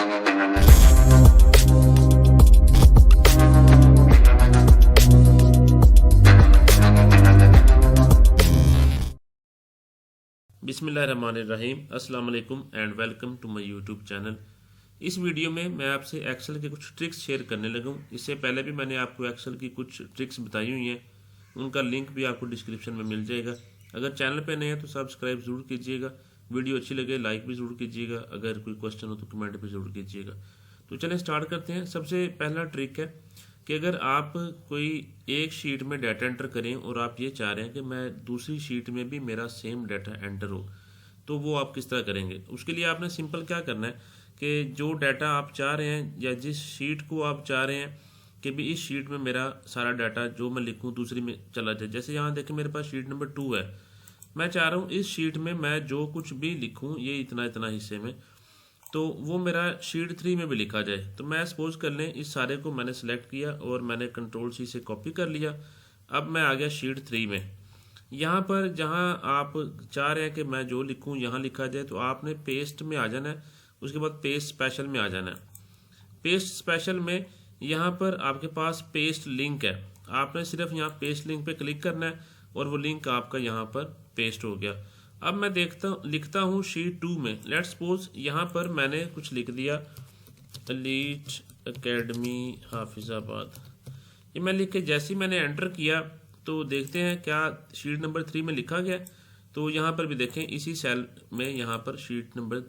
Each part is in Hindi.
बिस्मिल्लाहिर्रहमानिर्रहीम, अस्सलाम वालेकुम and welcome to my YouTube channel. इस वीडियो में मैं आपसे एक्सेल के कुछ ट्रिक्स शेयर करने लगा हूँ। इससे पहले भी मैंने आपको एक्सेल की कुछ ट्रिक्स बताई हुई हैं, उनका लिंक भी आपको डिस्क्रिप्शन में मिल जाएगा। अगर चैनल पे नए हैं तो सब्सक्राइब ज़रूर कीजिएगा, वीडियो अच्छी लगे लाइक भी ज़रूर कीजिएगा, अगर कोई क्वेश्चन हो तो कमेंट भी ज़रूर कीजिएगा। तो चलें स्टार्ट करते हैं। सबसे पहला ट्रिक है कि अगर आप कोई एक शीट में डाटा एंटर करें और आप ये चाह रहे हैं कि मैं दूसरी शीट में भी मेरा सेम डाटा एंटर हो, तो वो आप किस तरह करेंगे। उसके लिए आपने सिंपल क्या करना है कि जो डाटा आप चाह रहे हैं या जिस शीट को आप चाह रहे हैं कि भी इस शीट में मेरा सारा डाटा जो मैं लिखूं दूसरी में चला जाए। जैसे यहाँ देखें मेरे पास शीट नंबर 2 है, मैं चाह रहा हूँ इस शीट में मैं जो कुछ भी लिखूँ ये इतना इतना हिस्से में, तो वो मेरा शीट 3 में भी लिखा जाए। तो मैं सपोज कर लें इस सारे को मैंने सेलेक्ट किया और मैंने कंट्रोल सी से कॉपी कर लिया। अब मैं आ गया शीट 3 में। यहाँ पर जहाँ आप चाह रहे हैं कि मैं जो लिखूँ यहाँ लिखा जाए, तो आपने पेस्ट में आ जाना है, उसके बाद पेस्ट स्पेशल में आ जाना है। पेस्ट स्पेशल में यहाँ पर आपके पास पेस्ट लिंक है, आपने सिर्फ यहाँ पेस्ट लिंक पे क्लिक करना है और वो लिंक आपका यहाँ पर पेस्ट हो गया। अब मैं लिखता हूँ शीट 2 में। लेट्स सपोज यहाँ पर मैंने कुछ लिख दिया एलीट एकेडमी हाफिज़ाबाद। ये मैं लिख के जैसे ही मैंने एंटर किया तो देखते हैं क्या शीट नंबर 3 में लिखा गया। तो यहाँ पर भी देखें इसी सेल में यहाँ पर शीट नंबर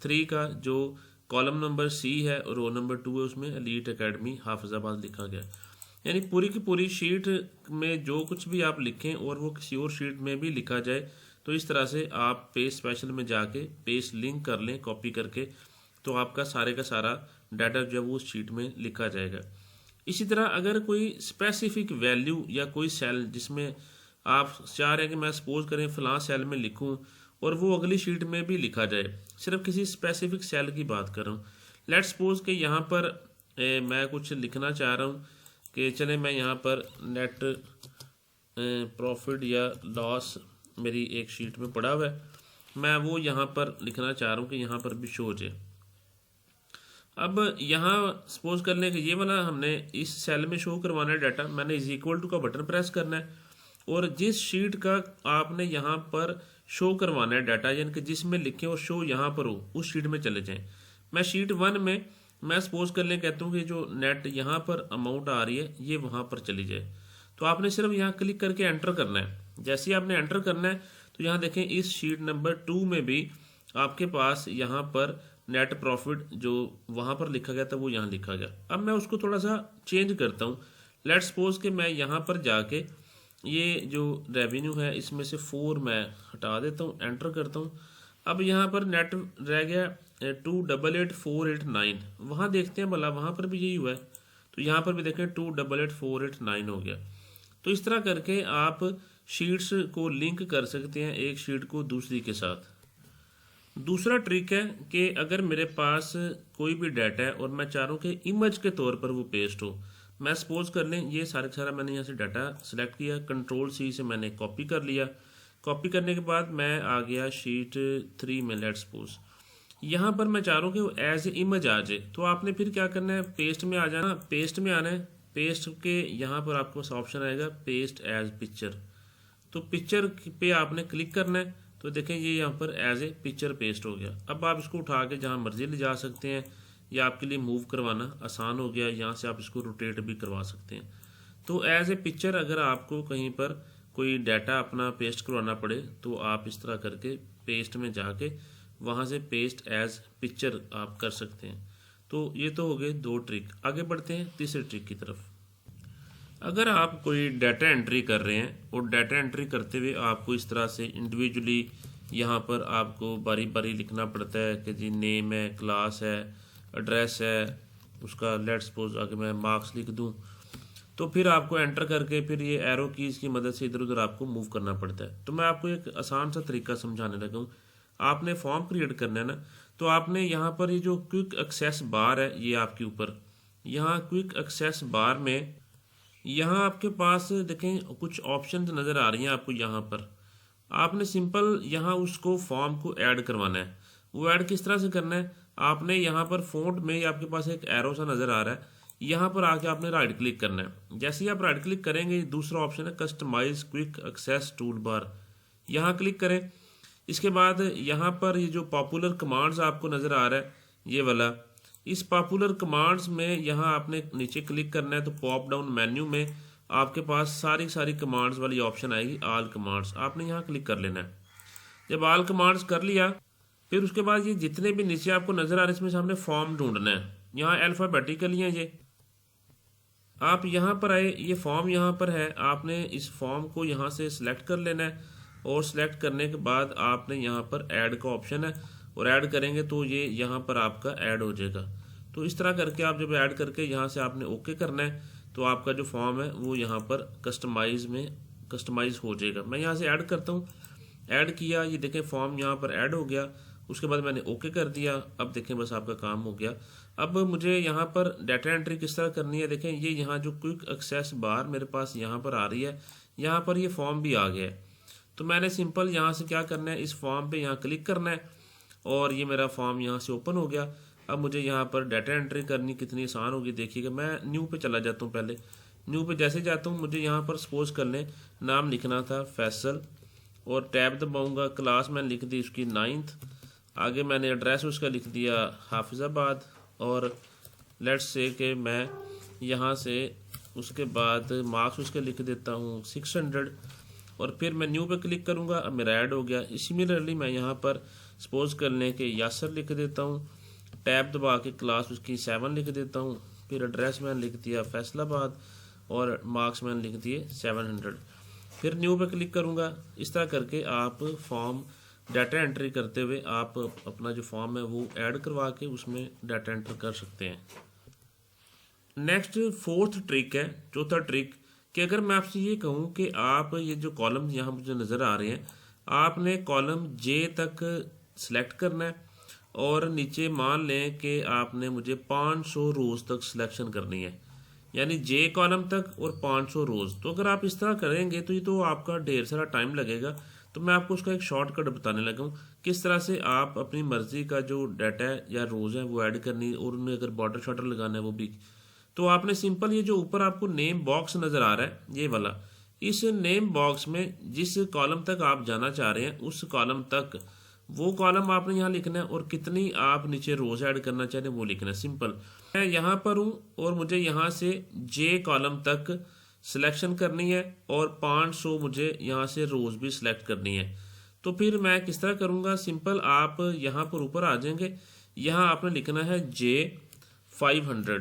3 का जो कॉलम नंबर सी है और रो नंबर 2 है उसमें एलीट एकेडमी हाफिज़ाबाद लिखा गया। यानी पूरी की पूरी शीट में जो कुछ भी आप लिखें और वो किसी और शीट में भी लिखा जाए। तो इस तरह से आप पेस्ट स्पेशल में जाके पेस्ट लिंक कर लें कॉपी करके, तो आपका सारे का सारा डाटा जो है वो उस शीट में लिखा जाएगा। इसी तरह अगर कोई स्पेसिफिक वैल्यू या कोई सेल जिसमें आप चाह रहे हैं कि मैं सपोज करें फ़लाँ सेल में लिखूं और वो अगली शीट में भी लिखा जाए, सिर्फ किसी स्पेसिफिक सेल की बात कर रहा हूँ। लेट्स सपोज कि यहाँ पर मैं कुछ लिखना चाह रहा हूँ कि चले मैं यहाँ पर नेट प्रॉफिट या लॉस मेरी एक शीट में पड़ा हुआ है, मैं वो यहाँ पर लिखना चाह रहा हूँ कि यहाँ पर भी शो हो जाए। अब यहाँ सपोज कर लें कि ये वाला हमने इस सेल में शो करवाना है डाटा, मैंने इज इक्वल टू का बटन प्रेस करना है और जिस शीट का आपने यहाँ पर शो करवाना है डाटा, यानी कि जिसमें लिखे और शो यहाँ पर हो उस शीट में चले जाएं। मैं शीट 1 में मैं सपोज कर लें कहता हूँ कि जो नेट यहाँ पर अमाउंट आ रही है ये वहाँ पर चली जाए। तो आपने सिर्फ यहाँ क्लिक करके एंटर करना है। जैसे ही आपने एंटर करना है तो यहाँ देखें इस शीट नंबर 2 में भी आपके पास यहाँ पर नेट प्रॉफिट जो वहाँ पर लिखा गया था वो यहाँ लिखा गया। अब मैं उसको थोड़ा सा चेंज करता हूँ। लेट्स सपोज कि मैं यहाँ पर जाके ये जो रेवेन्यू है इसमें से 4 मैं हटा देता हूँ, एंटर करता हूँ। अब यहाँ पर नेट रह गया 288489, वहाँ देखते हैं भला वहाँ पर भी यही हुआ है। तो यहाँ पर भी देखें 288489 हो गया। तो इस तरह करके आप शीट्स को लिंक कर सकते हैं एक शीट को दूसरी के साथ। दूसरा ट्रिक है कि अगर मेरे पास कोई भी डाटा है और मैं चाह रहा हूँ कि इमेज के तौर पर वो पेस्ट हो, मैं सपोज कर लें ये सारा मैंने यहाँ से डाटा सेलेक्ट किया, कंट्रोल सी से मैंने कॉपी कर लिया। कॉपी करने के बाद मैं आ गया शीट 3 में। लेट्स सपोज यहाँ पर मैं चाह रहा हूँ कि वो एज ए इमेज आ जाए, तो आपने फिर क्या करना है पेस्ट में आ जाना, पेस्ट में आना है। पेस्ट के यहाँ पर आपको ऑप्शन आएगा पेस्ट एज पिक्चर, तो पिक्चर पे आपने क्लिक करना है। तो देखें ये यहाँ पर एज ए पिक्चर पेस्ट हो गया। अब आप इसको उठा के जहाँ मर्जी ले जा सकते हैं या आपके लिए मूव करवाना आसान हो गया, यहाँ से आप इसको रोटेट भी करवा सकते हैं। तो एज ए पिक्चर अगर आपको कहीं पर कोई डाटा अपना पेस्ट करवाना पड़े तो आप इस तरह करके पेस्ट में जाके वहाँ से पेस्ट एज पिक्चर आप कर सकते हैं। तो ये तो हो गए 2 ट्रिक। आगे बढ़ते हैं तीसरे ट्रिक की तरफ। अगर आप कोई डाटा एंट्री कर रहे हैं और डाटा एंट्री करते हुए आपको इस तरह से इंडिविजुअली यहाँ पर आपको बारी बारी लिखना पड़ता है कि जी नेम है, क्लास है, एड्रेस है, उसका लेट्स सपोज आगे मैं मार्क्स लिख दूँ, तो फिर आपको एंटर करके फिर ये एरो कीज़ की मदद से इधर उधर आपको मूव करना पड़ता है। तो मैं आपको एक आसान सा तरीका समझाने लगा हूँ। आपने फॉर्म क्रिएट करना है ना, तो आपने यहाँ पर ये जो क्विक एक्सेस बार है ये आपके ऊपर, यहाँ क्विक एक्सेस बार में यहाँ आपके पास देखें कुछ ऑप्शन नज़र आ रही हैं आपको। यहाँ पर आपने सिंपल यहाँ उसको फॉर्म को ऐड करवाना है। वो ऐड किस तरह से करना है, आपने यहाँ पर फ़ॉन्ट में आपके पास एक एरो सा नज़र आ रहा है, यहाँ पर आके आपने राइट क्लिक करना है। जैसे ही आप राइट क्लिक करेंगे दूसरा ऑप्शन है customise quick access toolbar, यहाँ क्लिक करें। इसके बाद यहाँ पर ये जो पॉपुलर कमांड्स आपको नज़र आ रहा है ये वाला, इस पॉपुलर कमांड्स में यहाँ आपने नीचे क्लिक करना है तो पॉप डाउन मेन्यू में आपके पास सारी कमांड्स वाली ऑप्शन आएगी, ऑल कमांड्स, आपने यहाँ क्लिक कर लेना है। जब ऑल कमांड्स कर लिया फिर उसके बाद ये जितने भी नीचे आपको नज़र आ रहे हैं इसमें से हमने फॉर्म ढूंढना है। यहाँ अल्फ़ाबेटिकली हैं ये, आप यहाँ पर आए, ये फॉर्म यहाँ पर है, आपने इस फॉर्म को यहाँ से सिलेक्ट कर लेना है और सिलेक्ट करने के बाद आपने यहाँ पर ऐड का ऑप्शन है और ऐड करेंगे तो ये यहाँ पर आपका ऐड हो जाएगा। तो इस तरह करके आप जब ऐड करके यहाँ से आपने ओके करना है तो आपका जो फॉर्म है वो यहाँ पर कस्टमाइज हो जाएगा। मैं यहाँ से ऐड करता हूँ, ऐड किया, ये देखें फॉर्म यहाँ पर ऐड हो गया। उसके बाद मैंने ओके कर दिया, अब देखें बस आपका काम हो गया। अब मुझे यहाँ पर डाटा एंट्री किस तरह करनी है, देखें ये यहाँ जो क्विक एक्सेस बार मेरे पास यहाँ पर आ रही है, यहाँ पर ये फॉर्म भी आ गया है। तो मैंने सिंपल यहाँ से क्या करना है, इस फॉर्म पे यहाँ क्लिक करना है और ये मेरा फॉर्म यहाँ से ओपन हो गया। अब मुझे यहाँ पर डाटा एंट्री करनी कितनी आसान होगी देखिएगा। मैं न्यू पे चला जाता हूँ, पहले न्यू पे जैसे जाता हूँ मुझे यहाँ पर सपोज कर लें नाम लिखना था फैसल और टैब दबाऊँगा, क्लास मैंने लिख दी उसकी 9th, आगे मैंने एड्रेस उसका लिख दिया हाफिज़ाबाद और लेट्स से कि मैं यहाँ से उसके बाद मार्क्स उसके लिख देता हूँ 600 और फिर मैं न्यू पे क्लिक करूँगा। अब मेरा ऐड हो गया। सिमिलरली मैं यहाँ पर सपोज कर लें कि यासर लिख देता हूँ, टैब दबा के क्लास उसकी 7 लिख देता हूँ, फिर एड्रेस मैंने लिख दिया फैसलाबाद और मार्क्स मैंने लिख दिए 700, फिर न्यू पे क्लिक करूँगा। इस तरह करके आप फॉर्म डाटा एंट्री करते हुए आप अपना जो फॉर्म है वो ऐड करवा के उसमें डाटा एंटर कर सकते हैं। नेक्स्ट फोर्थ ट्रिक है, चौथा ट्रिक, कि अगर मैं आपसे ये कहूँ कि आप ये जो कॉलम यहाँ मुझे नज़र आ रहे हैं, आपने कॉलम जे तक सिलेक्ट करना है और नीचे मान लें कि आपने मुझे 500 रोज़ तक सिलेक्शन करनी है, यानी जे कॉलम तक और 500 रोज़। तो अगर आप इस तरह करेंगे तो ये तो आपका ढेर सारा टाइम लगेगा। तो मैं आपको उसका एक शॉर्टकट बताने लगा हूँ किस तरह से आप अपनी मर्ज़ी का जो डाटा है या रोज़ है वो ऐड करनी और उनमें अगर बॉर्डर शॉर्डर लगाना है वो भी। तो आपने सिंपल ये जो ऊपर आपको नेम बॉक्स नज़र आ रहा है ये वाला, इस नेम बॉक्स में जिस कॉलम तक आप जाना चाह रहे हैं उस कॉलम तक वो कॉलम आपने यहाँ लिखना है और कितनी आप नीचे रोज़ ऐड करना चाह रहे हैं वो लिखना है। सिंपल मैं यहाँ पर हूँ और मुझे यहाँ से जे कॉलम तक सिलेक्शन करनी है और 500 मुझे यहाँ से रोज़ भी सिलेक्ट करनी है। तो फिर मैं किस तरह करूँगा, सिंपल आप यहाँ पर ऊपर आ जाएंगे, यहाँ आपने लिखना है जे 500,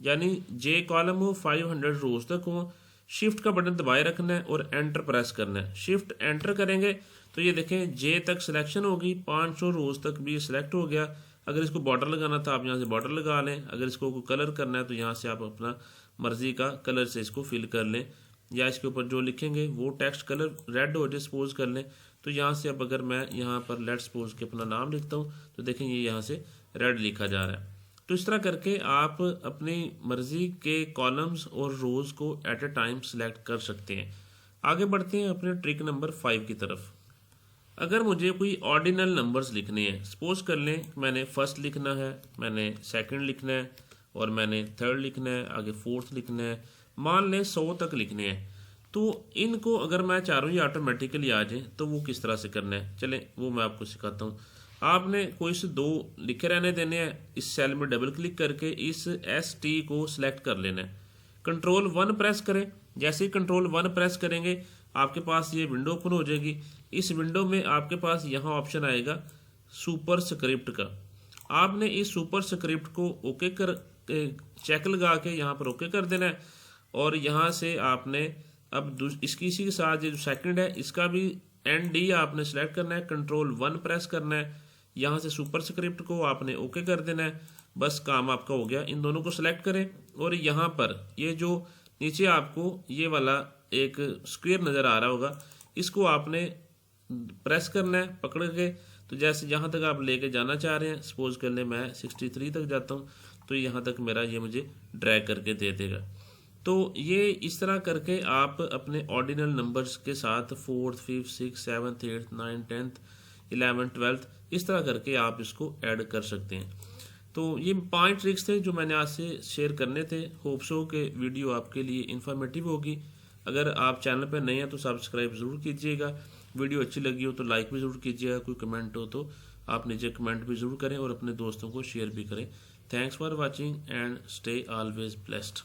यानी जे कॉलम हो 500 रोज़ तक हो। शिफ्ट का बटन दबाए रखना है और एंटर प्रेस करना है। शिफ्ट एंटर करेंगे तो ये देखें जे तक सिलेक्शन होगी, 500 रोज़ तक भी सिलेक्ट हो गया। अगर इसको बॉर्डर लगाना था आप यहाँ से बॉर्डर लगा लें, अगर इसको कोई कलर करना है तो यहाँ से आप अपना मर्ज़ी का कलर से इसको फिल कर लें, या इसके ऊपर जो लिखेंगे वो टेक्स्ट कलर रेड हो जाए सपोज कर लें। तो यहाँ से अब अगर मैं यहाँ पर लेट्स सपोज के अपना नाम लिखता हूँ तो देखें ये यहाँ से रेड लिखा जा रहा है। तो इस तरह करके आप अपनी मर्ज़ी के कॉलम्स और रोज़ को एट ए टाइम सेलेक्ट कर सकते हैं। आगे बढ़ते हैं अपने ट्रिक नंबर 5 की तरफ। अगर मुझे कोई ऑर्डिनल नंबर्स लिखने हैं, सपोज कर लें मैंने फर्स्ट लिखना है, मैंने सेकंड लिखना है और मैंने थर्ड लिखना है, आगे फोर्थ लिखना है, मान लें 100 तक लिखने हैं। तो इनको अगर मैं चारों ही ऑटोमेटिकली आ जाए तो वो किस तरह से करना है, चलें वो मैं आपको सिखाता हूँ। आपने कोई से 2 लिखे रहने देने हैं, इस सेल में डबल क्लिक करके इस ST को सिलेक्ट कर लेना है, कंट्रोल 1 प्रेस करें। जैसे ही कंट्रोल 1 प्रेस करेंगे आपके पास ये विंडो ओपन हो जाएगी। इस विंडो में आपके पास यहाँ ऑप्शन आएगा सुपर स्क्रिप्ट का। आपने इस सुपर स्क्रिप्ट को ओके कर चेक लगा के यहाँ पर ओके कर देना है और यहाँ से आपने अब इसकी इसी के साथ जो सेकंड है इसका भी ND आपने सेलेक्ट करना है, कंट्रोल 1 प्रेस करना है, यहाँ से सुपर स्क्रिप्ट को आपने ओके कर देना है। बस काम आपका हो गया। इन दोनों को सिलेक्ट करें और यहाँ पर ये जो नीचे आपको ये वाला एक स्क्वायर नज़र आ रहा होगा इसको आपने प्रेस करना है पकड़ के। तो जैसे जहाँ तक आप लेके जाना चाह रहे हैं, सपोज कर लें मैं 63 तक जाता हूँ तो यहाँ तक मेरा ये मुझे ड्रैग करके दे देगा। तो ये इस तरह करके आप अपने ऑर्डिनल नंबर्स के साथ 4th 5th 6th 7th 8th 9th 10th 11th 12th इस तरह करके आप इसको ऐड कर सकते हैं। तो ये 5 ट्रिक्स थे जो मैंने आज से शेयर करने थे। होप सो के वीडियो आपके लिए इन्फॉर्मेटिव होगी। अगर आप चैनल पर नए हैं तो सब्सक्राइब ज़रूर कीजिएगा। वीडियो अच्छी लगी हो तो लाइक भी ज़रूर कीजिएगा। कोई कमेंट हो तो आप नीचे कमेंट भी ज़रूर करें और अपने दोस्तों को शेयर भी करें। Thanks for watching and stay always blessed.